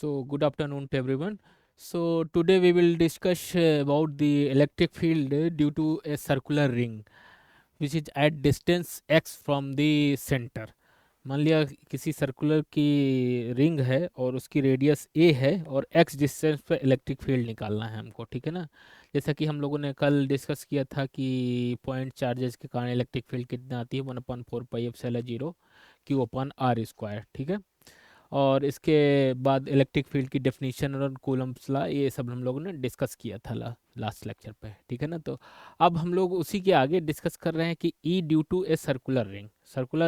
So, good afternoon to everyone. So, today we will discuss about the electric field due to a circular ring which is at distance x from the center. मान लिया किसी circular की ring है और उसकी radius a है और x distance पे इलेक्ट्रिक फील्ड निकालना है हमको, ठीक है ना। जैसा कि हम लोगों ने कल डिस्कस किया था कि पॉइंट चार्जेस के कारण इलेक्ट्रिक फील्ड कितना आती है 1/4πε0 Q/r², ठीक है। और इसके बाद इलेक्ट्रिक फील्ड की डेफिनेशन और कूलम्ब्स लॉ ये सब हम लोगों ने डिस्कस किया था लास्ट लेक्चर पे, ठीक है ना। तो अब हम लोग उसी के आगे डिस्कस कर रहे हैं कि E due to a circular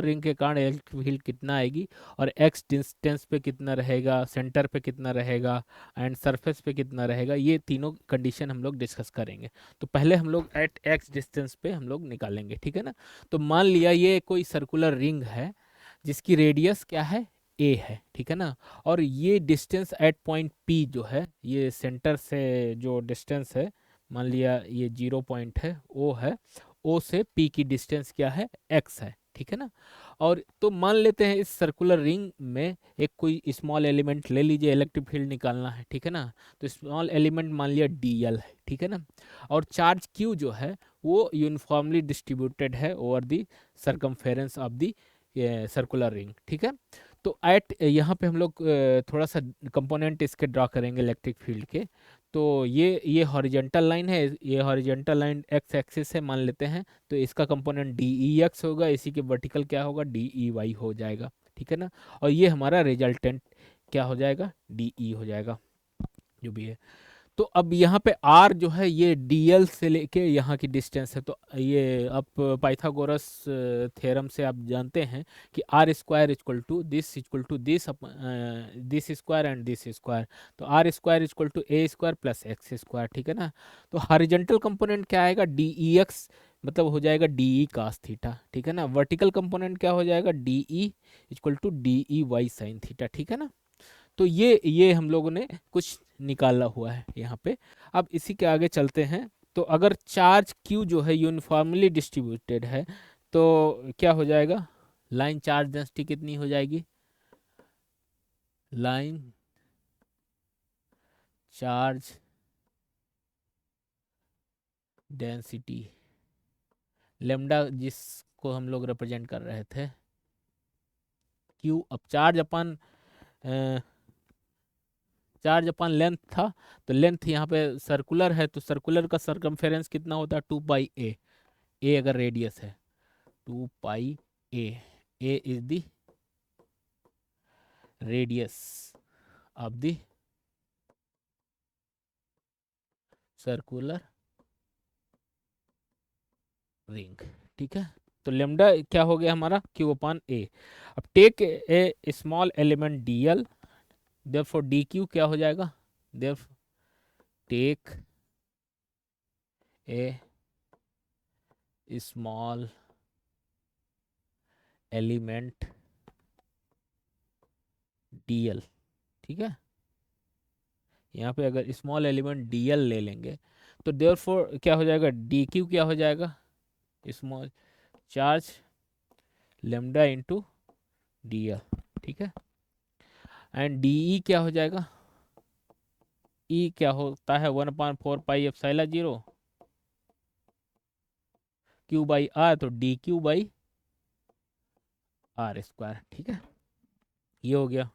ring के कारण इलेक्ट्रिक फील्ड कितना आएगी और एक्स डिस्टेंस पे कितना रहेगा, सेंटर पे कितना रहेगा एंड सरफेस पे कितना रहेगा, ये तीनों कंडीशन हम लोग डिस्कस करेंगे। तो पहले हम लोग एट एक्स डिस्टेंस पे हम लोग निकालेंगे, ठीक है ना। तो मान लिया ये कोई सर्कुलर रिंग है जिसकी रेडियस क्या है, ए है, ठीक है ना। और ये डिस्टेंस एट पॉइंट पी जो है, ये सेंटर से जो डिस्टेंस है, मान लिया ये 0 पॉइंट है, ओ है, ओ से पी की डिस्टेंस क्या है, एक्स है, ठीक है ना। और तो मान लेते हैं इस सर्कुलर रिंग में एक कोई स्मॉल एलिमेंट ले लीजिए, इलेक्ट्रिक फील्ड निकालना है, ठीक है ना। तो स्मॉल एलिमेंट मान लिया डी एल है, ठीक है ना। और चार्ज क्यू जो है वो यूनिफॉर्मली डिस्ट्रीब्यूटेड है over the circumference of the circular ring, ठीक है। तो एट यहाँ पे हम लोग थोड़ा सा कंपोनेंट इसके ड्रा करेंगे इलेक्ट्रिक फील्ड के। तो ये हॉरिजेंटल लाइन है, ये हॉरिजेंटल लाइन एक्स एक्सिस है मान लेते हैं। तो इसका कंपोनेंट डी ई एक्स होगा, इसी के वर्टिकल क्या होगा, डी ई वाई हो जाएगा, ठीक है ना। और ये हमारा रिजल्टेंट क्या हो जाएगा, डी ई हो जाएगा, जो भी है। तो अब यहाँ पे r जो है ये dl से लेके यहाँ की डिस्टेंस है। तो ये अब पाइथागोरस थ्योरम से आप जानते हैं कि r² equal to this this square and this square. तो r² equal to a² plus x², ठीक है ना। तो हॉरिजॉन्टल कंपोनेंट क्या आएगा, डी ई एक्स, मतलब हो जाएगा डी ई कास थीटा, ठीक है ना। वर्टिकल कंपोनेंट क्या हो जाएगा, D E equal to D E Y sine theta, ठीक है ना। तो ये हम लोगों ने कुछ निकाला हुआ है यहाँ पे। अब इसी के आगे चलते हैं। तो अगर चार्ज Q जो है यूनिफॉर्मली डिस्ट्रीब्यूटेड है तो क्या हो जाएगा, लाइन चार्ज डेंसिटी कितनी हो जाएगी, लाइन चार्ज डेंसिटी लेमडा, जिसको हम लोग रिप्रेजेंट कर रहे थे Q। अब चार्ज अपन लेंथ था, तो लेंथ यहाँ पे सर्कुलर है, तो सर्कुलर का सरकमफेरेंस कितना होता है, 2πa। ए अगर रेडियस है 2πa, A is the radius of the circular ring, ठीक है। तो लेमडा क्या हो गया हमारा, Q/a। अब take a small element dl, therefore dq क्या हो जाएगा, therefore take a small element dl, ठीक है। यहाँ पे अगर स्मॉल एलिमेंट dl ले लेंगे तो देयरफॉर क्या हो जाएगा, dq क्या हो जाएगा, small charge lambda into dl, ठीक है। एंड de क्या हो जाएगा, ई क्या होता है 1/4πε0 Q/r, तो dq/r², ठीक है। ये हो गया।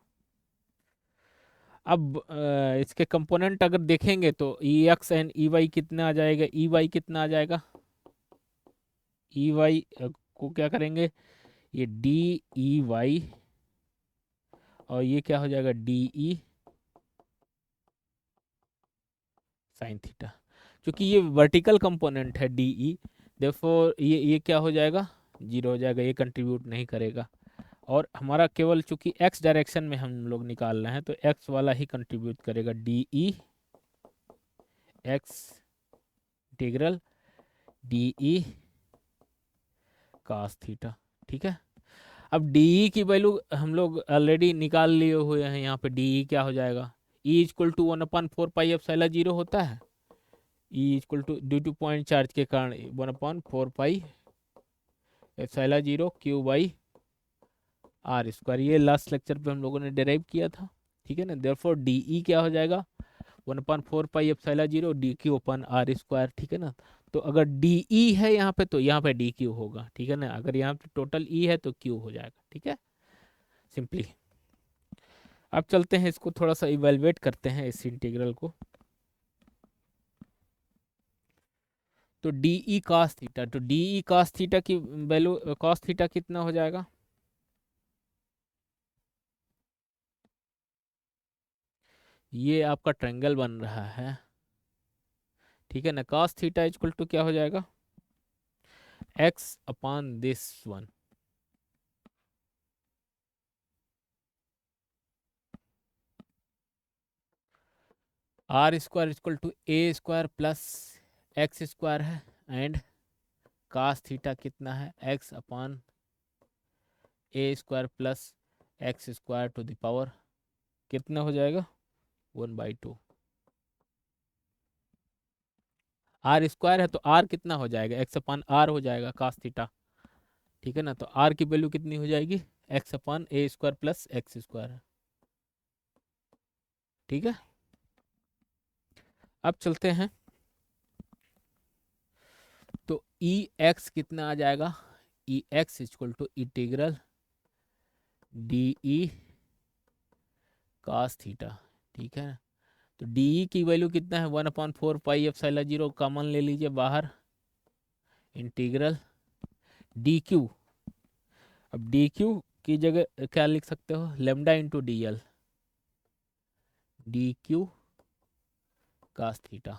अब इसके कंपोनेंट अगर देखेंगे तो ई एक्स एंड ई वाई कितना आ जाएगा, ई वाई कितना आ जाएगा, ई वाई को क्या करेंगे, ये डी ई वाई और ये क्या हो जाएगा, डी ई साइन थीटा। क्योंकि ये वर्टिकल कंपोनेंट है डी ई, देयरफॉर ये क्या हो जाएगा, जीरो हो जाएगा, ये कंट्रीब्यूट नहीं करेगा। और हमारा केवल चूंकि एक्स डायरेक्शन में हम लोग निकाल रहे हैं तो एक्स वाला ही कंट्रीब्यूट करेगा, D E X integral D E cos theta, ठीक है। अब डी ई की वैल्यू हम लोग ऑलरेडी निकाल लिए हुए हैं, यहाँ पे डी ई क्या हो जाएगा, ई इक्वल टू 1/4πε0 होता है, E equal to due to point charge के कारण 1/4πε0 Q/r²। ये लास्ट लेक्चर पे हम लोगों ने डिराइव किया था, ठीक है ना। देयरफॉर डी ई क्या हो जाएगा, 1/4 pi epsilon 0 D Q upon R square, ठीक है ना। तो अगर डी ई है यहाँ पे तो यहाँ पे डी क्यू होगा, ठीक है ना। अगर यहाँ पे टोटल ई है तो क्यू हो जाएगा, ठीक है, सिंपली। अब चलते हैं इसको थोड़ा सा इवेलुएट करते हैं इस इंटीग्रल को। तो डी ई कॉस थीटा, तो डी ई कॉस थीटा की वैल्यू, कॉस थीटा कितना हो जाएगा, ये आपका ट्रायंगल बन रहा है, ठीक है ना। कॉस थीटा इक्वल टू क्या हो जाएगा, X upon this one, R square equal to A square plus X square है, एंड कास थीटा कितना है, X upon A square plus X square to the power कितना हो जाएगा, 1/2। आर स्क्वायर है तो आर कितना हो जाएगा, एक्स अपॉन आर हो जाएगा कास थीटा, ठीक है ना। तो आर की वैल्यू कितनी हो जाएगी, x upon A square plus X square, ठीक है। अब चलते हैं, तो ई एक्स कितना आ जाएगा, E X equal to integral D E cos theta, ठीक है। तो डी ई की वैल्यू कितना है, 1/4 पाई एप्सिलॉन 0 कॉमन ले लीजिए बाहर, इंटीग्रल डी क्यू। अब डी क्यू की जगह क्या लिख सकते हो, lambda into D L, D Q cos theta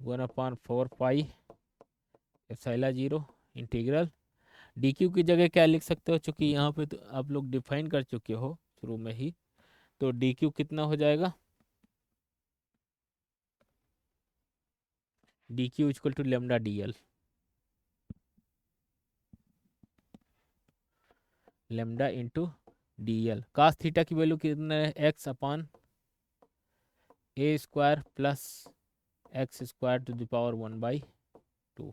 1/4 pi epsilon 0 integral D Q की जगह क्या लिख सकते हो, चूंकि यहाँ पे तो आप लोग डिफाइन कर चुके हो शुरू में ही, तो डी क्यू कितना हो जाएगा, D Q equal to lambda D L, lambda into D L. Cos theta की वैल्यू कितना है, X upon A square plus X square to the power 1/2,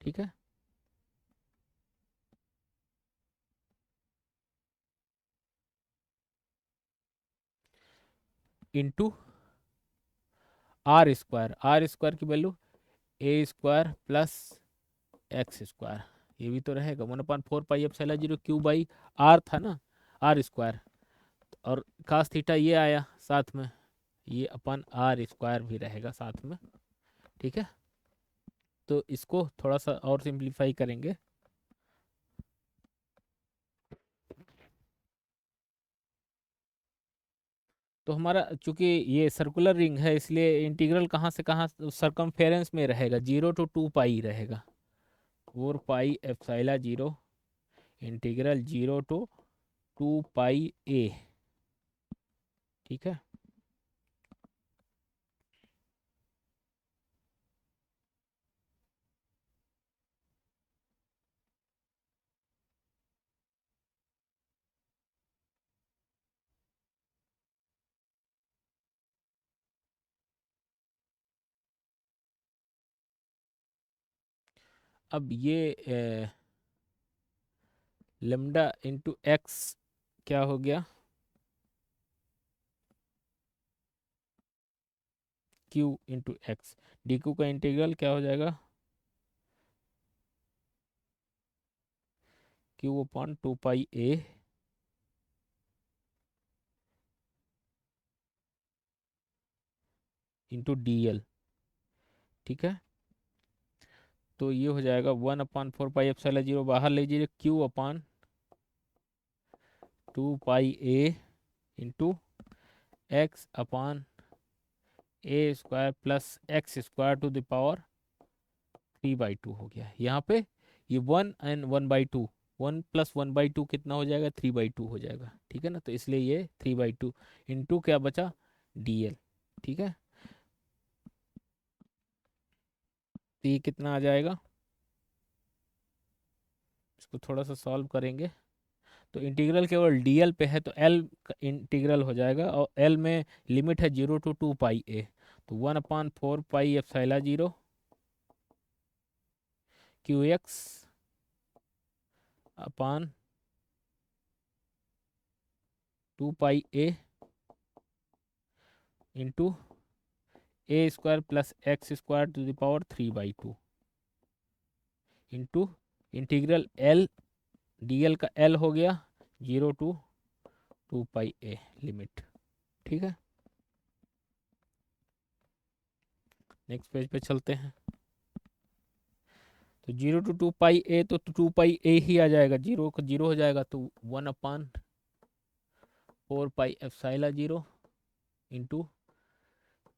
ठीक है। इंटू आर स्क्वायर की value A square plus X square, ये भी तो रहेगा 1/4 pi epsilon 0 Q by R था ना, आर स्क्वायर, और कास थीटा ये आया साथ में, ये अपन आर स्क्वायर भी रहेगा साथ में, ठीक है। तो इसको थोड़ा सा और सिंप्लीफाई करेंगे, तो हमारा चूंकि ये सर्कुलर रिंग है इसलिए इंटीग्रल कहाँ से कहाँ सरकमफेरेंस में रहेगा, 0 to 2 पाई रहेगा, 4 पाई एप्सिलॉन 0 इंटीग्रल 0 to 2 पाई ए, ठीक है। अब ये लेमडा इंटू एक्स क्या हो गया, Q into x, D Q का इंटीग्रल क्या हो जाएगा, Q upon 2 pi A into D L, ठीक है। तो ये हो जाएगा 1/4 पाई एप्सिलॉन 0 बाहर लीजिए, Q upon 2 pi A into X upon A square plus X square to the power 3/2 हो गया। यहाँ पे ये 1 and 1/2, 1 + 1/2 कितना हो जाएगा, 3/2 हो जाएगा, ठीक है ना। तो इसलिए ये 3/2 इंटू क्या बचा, डी एल, ठीक है। तो ये कितना आ जाएगा, इसको थोड़ा सा सॉल्व करेंगे, तो इंटीग्रल केवल डीएल पे है तो एल का इंटीग्रल हो जाएगा, और एल में लिमिट है 0 to 2 पाई ए, तो 1/4 pi epsilon 0 Q X upon 2 pi a into A square plus X square to the power 3/2 into integral L D L का एल हो गया 0 to 2 पाई a लिमिट। ठीक है, next page पे चलते हैं। तो 0 to 2 पाई a, तो 2 पाई a ही आ जाएगा, जीरो का जीरो हो जाएगा, तो 1/4 pi epsilon 0 into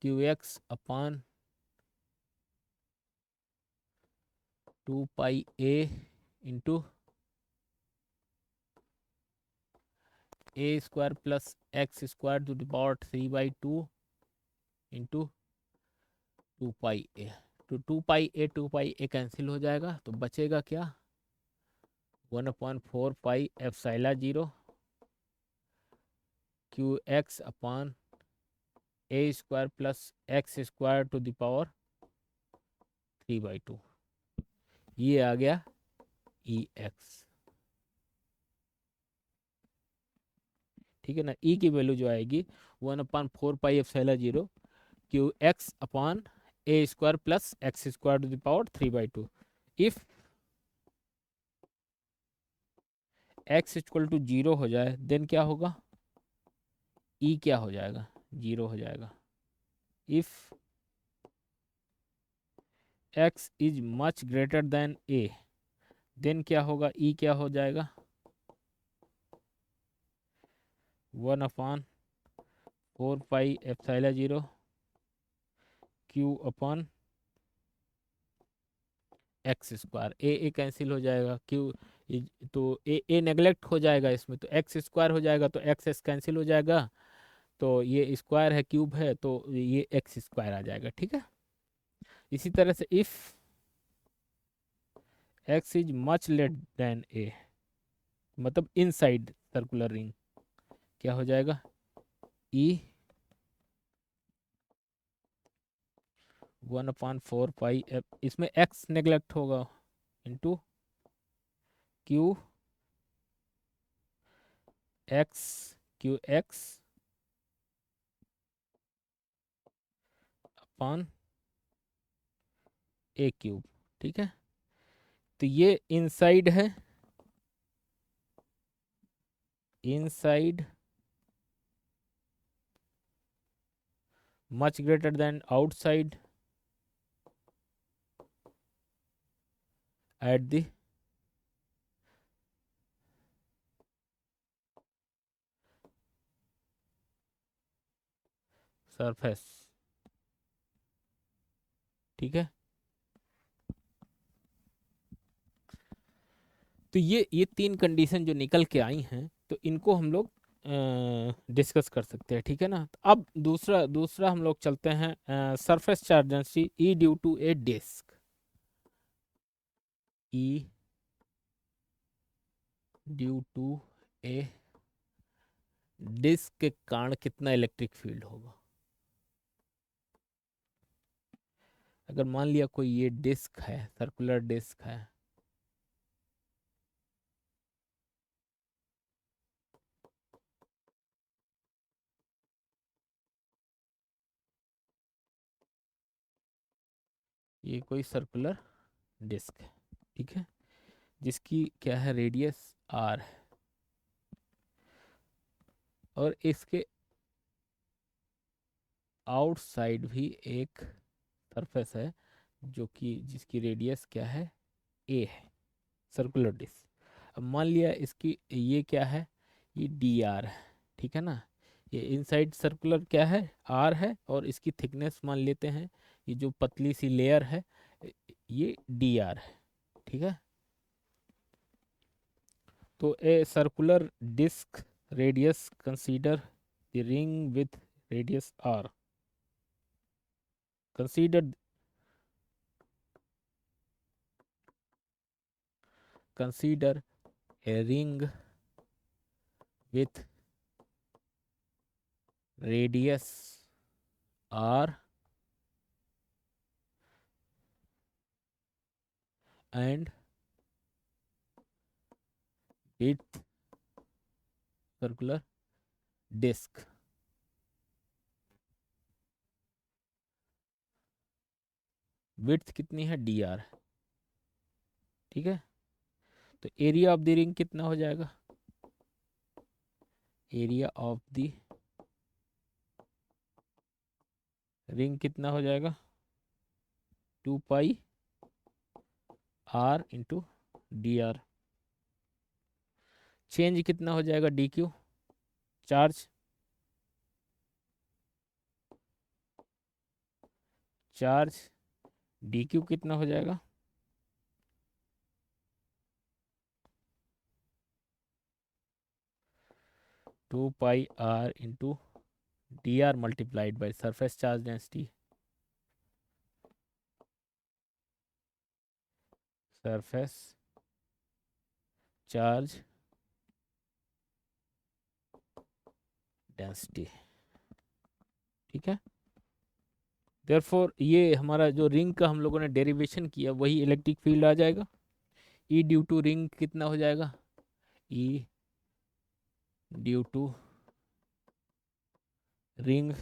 QX/2 pi a into A square plus X square to the power 3/2 into 2 pi a। तो 2 पाई a कैंसिल हो जाएगा, तो बचेगा क्या, 1/4 pi epsilon 0 QX/a square plus X square to the power 3/2। ये आ गया EX। ठीक है ना, E की वैल्यू जो आएगी 1/4 pi epsilon 0 QX/a square plus X square to the power 3/2। If x equal to 0 हो जाए देन क्या होगा, E क्या हो जाएगा, 0 हो जाएगा। If x is much greater than a than क्या होगा, E क्या हो जाएगा, 1/4 pi epsilon 0 Q/, x square. A cancel हो जाएगा, क्यू तो ए नेगलेक्ट हो जाएगा इसमें, तो एक्स स्क्वायर हो जाएगा, तो एक्स एस कैंसिल हो जाएगा, तो ये स्क्वायर है क्यूब है, तो ये एक्स स्क्वायर आ जाएगा। ठीक है, इसी तरह से if x is much less than a, मतलब इनसाइड सर्कुलर रिंग, क्या हो जाएगा, ई 1/4 पाई, इसमें एक्स नेगलेक्ट होगा, into Q x, QX upon a cube. ठीक है, तो ये इनसाइड है, inside much greater than outside at the surface। ठीक है, तो ये तीन कंडीशन जो निकल के आई हैं, तो इनको हम लोग डिस्कस कर सकते हैं। ठीक है ना, तो अब दूसरा दूसरा हम लोग चलते हैं, surface charge density E due to A disc. E due to A disc के कारण कितना इलेक्ट्रिक फील्ड होगा। अगर मान लिया कोई ये डिस्क है, सर्कुलर डिस्क है, ये कोई सर्कुलर डिस्क है, ठीक है, जिसकी क्या है, रेडियस आर है, और इसके आउटसाइड भी एक सरफेस है जो कि जिसकी रेडियस क्या है, ए है, सर्कुलर डिस्क। अब मान लिया इसकी ये क्या है, ये डी आर है। ठीक है ना, ये इनसाइड सर्कुलर क्या है, आर है, और इसकी थिकनेस मान लेते हैं, ये जो पतली सी लेयर है, ये डी आर है। ठीक है, तो A circular disc radius consider the ring with radius R, consider consider a ring with radius r and width circular disc. Width कितनी है, डी आर। ठीक है, तो एरिया ऑफ द रिंग कितना हो जाएगा, एरिया ऑफ द रिंग कितना हो जाएगा, 2 pi r into D are. Change कितना हो जाएगा, D Q, charge. Charge D Q कितना हो जाएगा, 2 pi r into D R multiplied by surface charge density. Surface charge density. ठीक है, देयरफॉर ये हमारा जो रिंग का हम लोगों ने डेरिवेशन किया वही इलेक्ट्रिक फील्ड आ जाएगा। ई ड्यू टू रिंग कितना हो जाएगा, ई ड्यू टू रिंग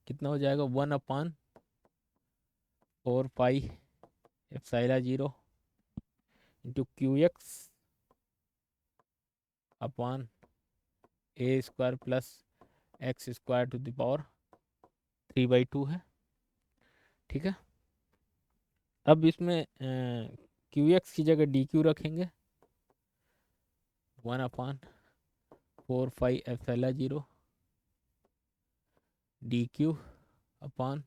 कितना हो जाएगा, 1/4 pi epsilon 0 into Q X upon A square plus X square to the power 3/2 है। ठीक है, अब इसमें क्यू एक्स की जगह डी क्यू रखेंगे, 1/4 pi epsilon 0 D q upon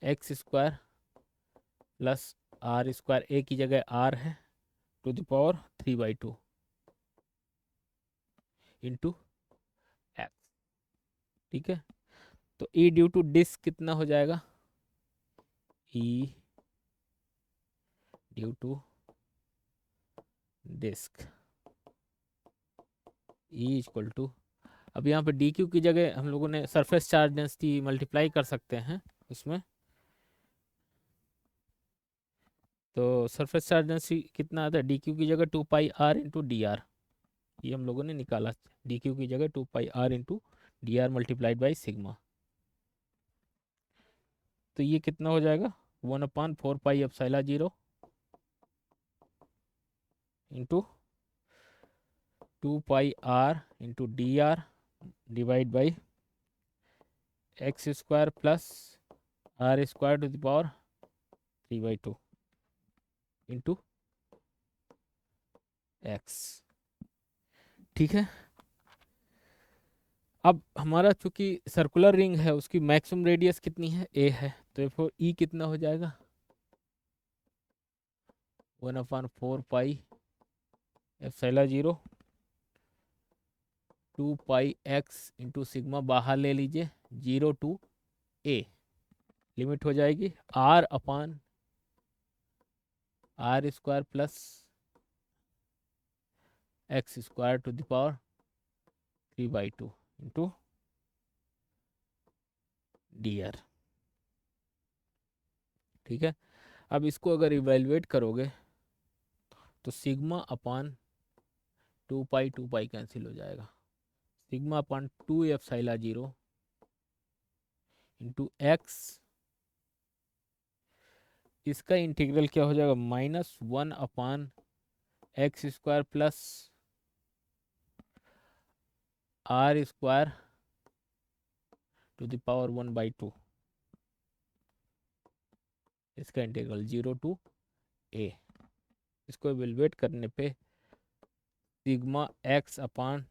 x square plus are square, a की जगह आर है, to the power 3/2 into x. ठीक है, तो ई ड्यू टू डिस्क कितना हो जाएगा, E due to disc E equal to, अब यहाँ पे डी क्यू की जगह हम लोगों ने सरफेस चार्ज डेंसिटी मल्टीप्लाई कर सकते हैं इसमें। तो सरफेस चार्ज डेंसिटी कितना आता है, डी क्यू की जगह 2 pi r into D are, ये हम लोगों ने निकाला। डी क्यू की जगह 2 pi r into D R multiplied by sigma. तो ये कितना हो जाएगा, 1/4 pi epsilon 0 into 2 pi r into D R divide by X square plus are square to the power 3/2 into x. ठीक है, अब हमारा चूंकि सर्कुलर रिंग है उसकी मैक्सिमम रेडियस कितनी है, ए है, तो फिर ई कितना हो जाएगा, 1/4 पाई एप्सिलॉन 0 2 पाई x इंटू सिग्मा, बाहर ले लीजिए, 0 टू ए, लिमिट हो जाएगी r upon R square plus X square to the power 3/2 into D R. ठीक है, अब इसको अगर इवेलुएट करोगे तो सिग्मा अपॉन 2 पाई कैंसिल हो जाएगा, sigma upon 2 epsilon 0 into X, इसका इंटीग्रल क्या हो जाएगा, -1/x² plus are square to the power 1/2, इसका इंटीग्रल 0 टू ए। इसको एवेलुएट करने पे sigma X upon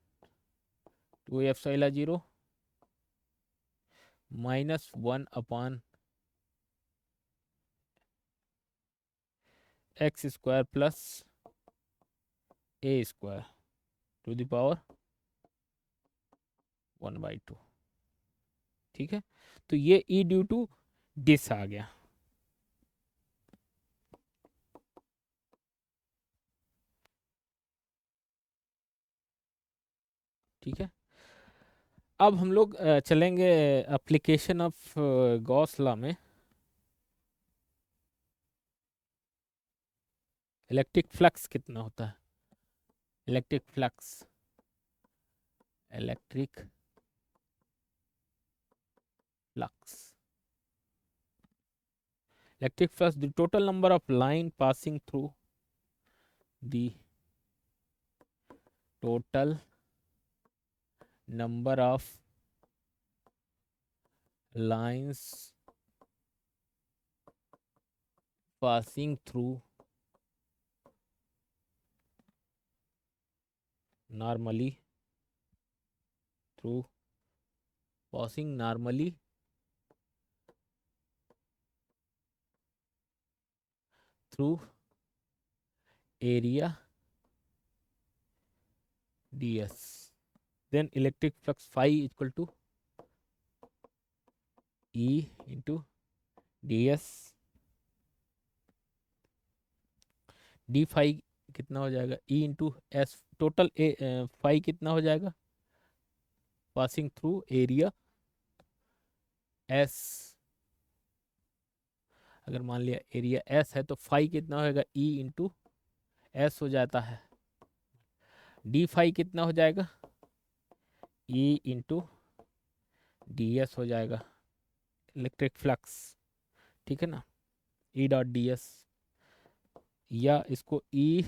2 epsilon 0 -1/x² plus A square to the power 1/2। ठीक है, तो ये ई ड्यू टू डिस आ गया। ठीक है, अब हम लोग चलेंगे एप्लीकेशन ऑफ गॉस लॉ में। इलेक्ट्रिक फ्लक्स कितना होता है, electric flux electric flux. Electric flux, the total number of line passing through the total number of lines passing through normally through passing normally through area ds. Then electric flux phi equal to E into ds. d phi कितना हो जाएगा, E into S. Total phi कितना हो जाएगा, passing through area S. अगर मान लिया area S है तो फाई कितना होगा, ई इंटू एस हो जाता है. डी फाई कितना हो जाएगा, ई इंटू डी एस हो जाएगा इलेक्ट्रिक फ्लक्स. ठीक है ना, ई डॉट डी एस, या इसको E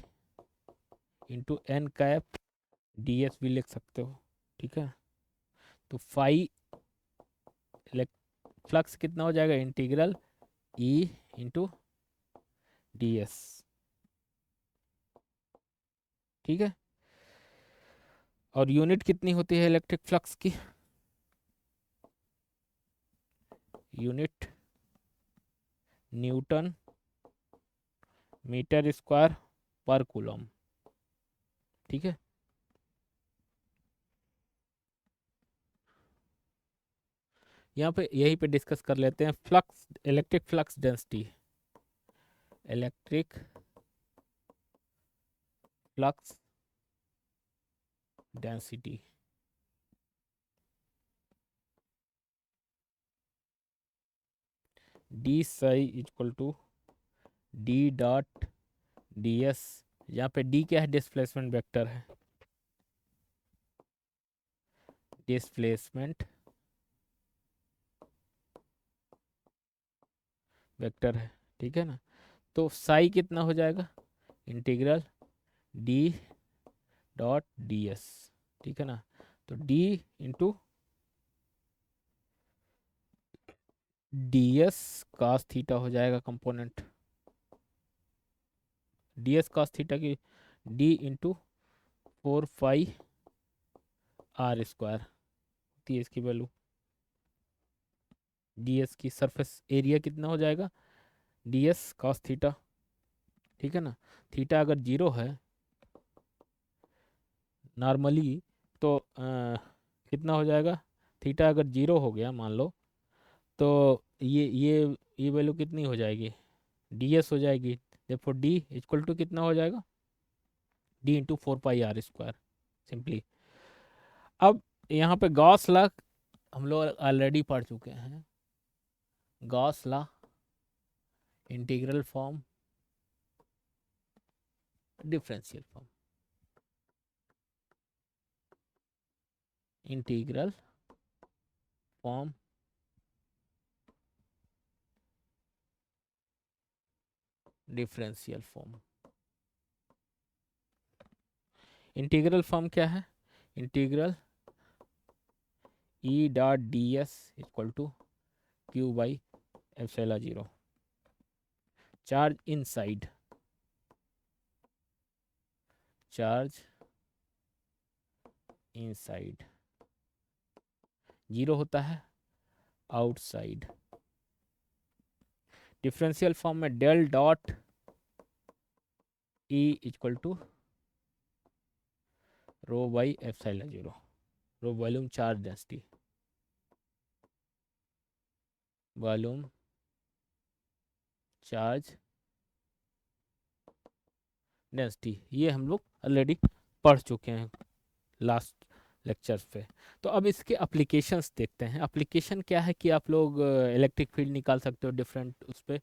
into N cap D S भी लिख सकते हो. ठीक है, तो फाई फ्लक्स कितना हो जाएगा, integral E into d s. ठीक है, और यूनिट कितनी होती है इलेक्ट्रिक फ्लक्स की, यूनिट न्यूटन मीटर स्क्वायर पर कूलम. ठीक है, यहाँ पे यहीं पे डिस्कस कर लेते हैं. Flux, electric flux density, electric flux density. D psi equal to D dot D s. यहाँ पे डी क्या है, डिस्प्लेसमेंट वेक्टर है, डिस्प्लेसमेंट वेक्टर है. ठीक है ना, तो साई कितना हो जाएगा, integral D dot D s. ठीक है ना, तो D into d s cos theta हो जाएगा component, d s cos theta की D into 4 pi are square होती है इसकी वैल्यू. डी एस की सरफेस एरिया कितना हो जाएगा, डी एस कास थीटा. ठीक है ना, थीटा अगर जीरो है नॉर्मली तो कितना हो जाएगा, थीटा अगर जीरो हो गया मान लो, तो ये वैल्यू कितनी हो जाएगी, डी एस हो जाएगी. देखो डी इक्वल टू कितना हो जाएगा, D into 4 pi are square simply. अब यहाँ पे गॉस लॉ हम लोग ऑलरेडी पढ़ चुके हैं. Gauss law, integral form, differential form. Integral form, differential form. Integral form क्या है, integral E dot D S equal to Q by epsilon zero. Charge inside, charge inside zero होता है आउटसाइड. डिफरेंशियल फॉर्म में del dot E equal to rho by epsilon zero. Rho volume charge density, volume charge density, ये हम लोग already पढ़ चुके हैं last lectures पे. तो अब इसके एप्लीकेशंस देखते हैं. एप्लीकेशन क्या है कि आप लोग इलेक्ट्रिक फील्ड निकाल सकते हो डिफरेंट उस पर,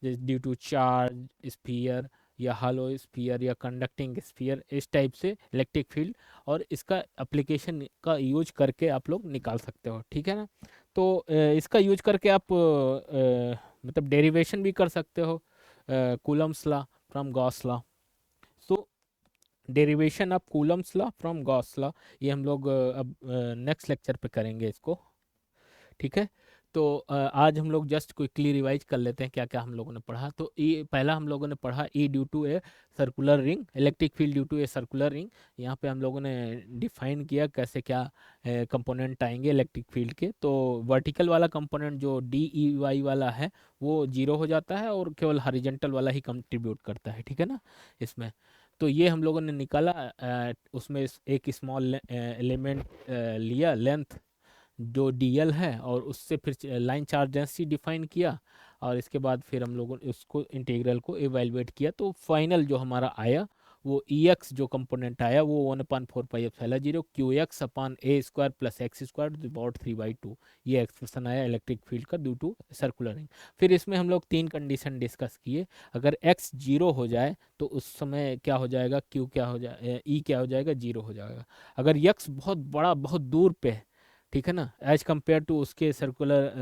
ड्यू टू चार्ज, स्फीयर, या हॉलो स्फीयर या कंडक्टिंग स्फीयर, इस टाइप से इलेक्ट्रिक फील्ड और इसका एप्लीकेशन का यूज करके आप लोग निकाल सकते हो, ठीक है ना। तो इसका यूज करके आप मतलब डेरिवेशन भी कर सकते हो Coulomb's law from Gauss law. So derivation of Coulomb's law from Gauss law, ये हम लोग अब नेक्स्ट लेक्चर पे करेंगे इसको, ठीक है। तो आज हम लोग जस्ट क्विकली रिवाइज कर लेते हैं क्या क्या हम लोगों ने पढ़ा। तो ये पहला हम लोगों ने पढ़ा E due to a circular ring, electric field due to a circular ring. यहाँ पे हम लोगों ने डिफाइन किया कैसे क्या कंपोनेंट आएंगे इलेक्ट्रिक फील्ड के। तो वर्टिकल वाला कंपोनेंट जो डी ई वाई वाला है वो जीरो हो जाता है और केवल हॉरिजॉन्टल वाला ही कंट्रीब्यूट करता है, ठीक है ना इसमें। तो ये हम लोगों ने निकाला, उसमें एक स्मॉल एलिमेंट लिया लेंथ जो डीएल है, और उससे फिर लाइन चार्ज डेंसिटी डिफाइन किया, और इसके बाद फिर हम लोगों ने उसको इंटीग्रल को एवेलुएट किया। तो फाइनल जो हमारा आया वो ई एक्स जो कंपोनेंट आया वो 1/4 pi epsilon 0 Q X upon A square plus X square to the power 3/2, ये एक्सप्रेशन आया इलेक्ट्रिक फील्ड का ड्यू टू सर्कुलरिंग। फिर इसमें हम लोग तीन कंडीशन डिस्कस किए। अगर एक्स जीरो हो जाए तो उस समय क्या हो जाएगा, क्यू क्या हो जाए, ई क्या हो जाएगा, जीरो हो जाएगा। अगर यक्स बहुत बड़ा बहुत दूर पे है, ठीक है ना, एज कंपेयर टू उसके सर्कुलर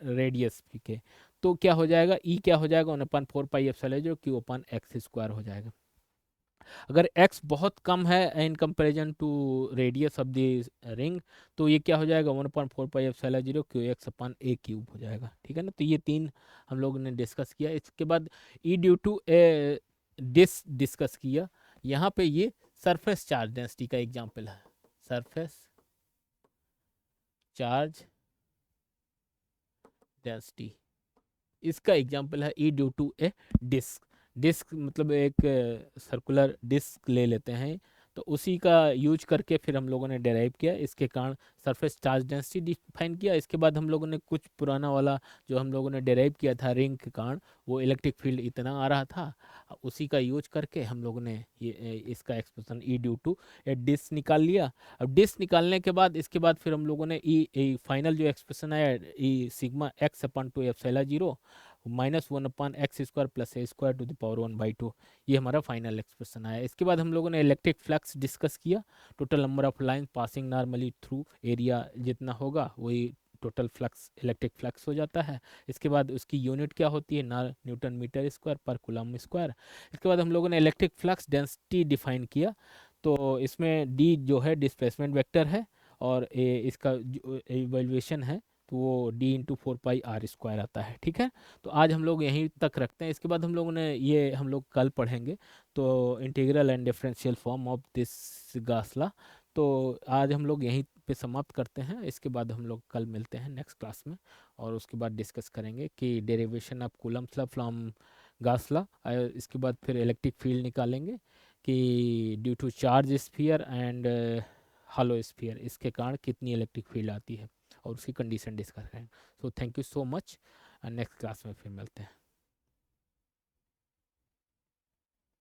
रेडियस के, तो क्या हो जाएगा, ई क्या हो जाएगा, 1/4 pi epsilon 0 Q upon X square हो जाएगा। अगर एक्स बहुत कम है in comparison to radius of the ring, तो ये क्या हो जाएगा, 1/4 pi epsilon 0 Q X upon A cube हो जाएगा, ठीक है ना। तो ये तीन हम लोगों ने डिस्कस किया। इसके बाद E due to a discuss किया। यहाँ पे ये सरफेस चार्ज डेंसिटी का एग्जाम्पल है, सरफेस चार्ज डेंसिटी, इसका एग्जाम्पल है E due to A disc. Disc मतलब एक सर्कुलर डिस्क ले लेते हैं, तो उसी का यूज करके फिर हम लोगों ने डेराइव किया, इसके कारण सरफेस चार्ज डेंसिटी डिफाइन किया। इसके बाद हम लोगों ने कुछ पुराना वाला जो हम लोगों ने डेराइव किया था रिंग के कारण, वो इलेक्ट्रिक फील्ड इतना आ रहा था, उसी का यूज करके हम लोगों ने ये इसका expression E due to A disc निकाल लिया। अब डिस्क निकालने के बाद इसके बाद फिर हम लोगों ने ई फाइनल जो एक्सप्रेशन आया, E sigma X upon two epsilon 0 -1/x² plus A square to the power 1/2, ये हमारा फाइनल एक्सप्रेशन आया। इसके बाद हम लोगों ने इलेक्ट्रिक फ्लक्स डिस्कस किया। Total number of line passing normally through area जितना होगा वही टोटल फ्लक्स इलेक्ट्रिक फ्लक्स हो जाता है। इसके बाद उसकी यूनिट क्या होती है, न्यूटन मीटर स्क्वायर पर कूलम स्क्वायर। इसके बाद हम लोगों ने इलेक्ट्रिक फ्लक्स डेंसिटी डिफाइन किया। तो इसमें डी जो है डिस्प्लेसमेंट वेक्टर है, और ए इसका जो इवैल्यूएशन है तो वो D × 4 pi r² आता है, ठीक है। तो आज हम लोग यहीं तक रखते हैं। इसके बाद हम लोगों ने ये हम लोग कल पढ़ेंगे तो integral and differential form of this Gauss law. तो आज हम लोग यहीं पे समाप्त करते हैं। इसके बाद हम लोग कल मिलते हैं नेक्स्ट क्लास में, और उसके बाद डिस्कस करेंगे कि derivation of Coulomb's law from Gauss law. इसके बाद फिर इलेक्ट्रिक फील्ड निकालेंगे कि due to charge sphere and hollow sphere इसके कारण कितनी इलेक्ट्रिक फील्ड आती है, और उसकी कंडीशन डिस्कस करें। So thank you so much, next class में फिर मिलते हैं।